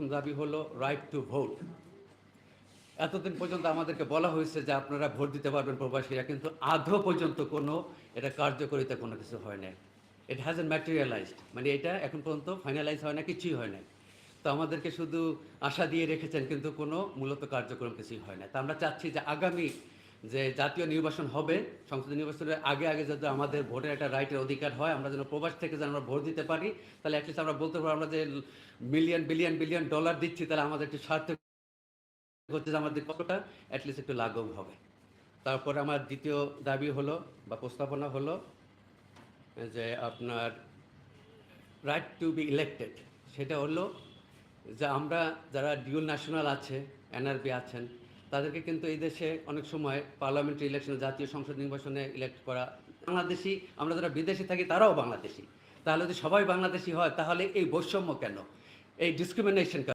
প্রথম দাবি হলো রাইট টু ভোট। এতদিন পর্যন্ত আমাদেরকে বলা হয়েছে যে আপনারা ভোট দিতে পারবেন প্রবাসীরা, কিন্তু আদৌ পর্যন্ত কোনো এটা কার্যকরিতা কোনো কিছু হয় না। ইট হ্যাজন্ট ম্যাটেরিয়ালাইজড, মানে এটা এখন পর্যন্ত ফাইনালাইজ হয় না, কিছুই হয় না। তো আমাদেরকে শুধু আশা দিয়ে রেখেছেন, কিন্তু কোনো মূলত কার্যক্রম কিছুই হয় না। তা আমরা চাচ্ছি যে আগামী যে জাতীয় নির্বাচন হবে, সংসদ নির্বাচনের আগে আগে যদি আমাদের ভোটের একটা রাইটের অধিকার হয়, আমরা যেন প্রবাস থেকে যেন আমরা ভোট দিতে পারি, তাহলে অ্যাটলিস্ট আমরা বলতে পারবো আমরা যে মিলিয়ন বিলিয়ন বিলিয়ন ডলার দিচ্ছি, তাহলে আমাদের একটু স্বার্থ হচ্ছে যে আমাদের কতটা অ্যাটলিস্ট একটু লাঘব হবে। তারপরে আমার দ্বিতীয় দাবি হলো বা প্রস্তাবনা হলো যে আপনার রাইট টু বি ইলেক্টেড। সেটা হলো যে আমরা যারা ডিউল ন্যাশনাল আছে, এনআরবি আছেন, তাদেরকে কিন্তু এই দেশে অনেক সময় পার্লামেন্টারি ইলেকশনে, জাতীয় সংসদ নির্বাচনে ইলেক্ট করা বাংলাদেশি, আমরা যারা বিদেশে থাকি তারাও বাংলাদেশি। তাহলে যদি সবাই বাংলাদেশি হয়, তাহলে এই বৈষম্য কেন, এই ডিসক্রিমিনেশন কেন?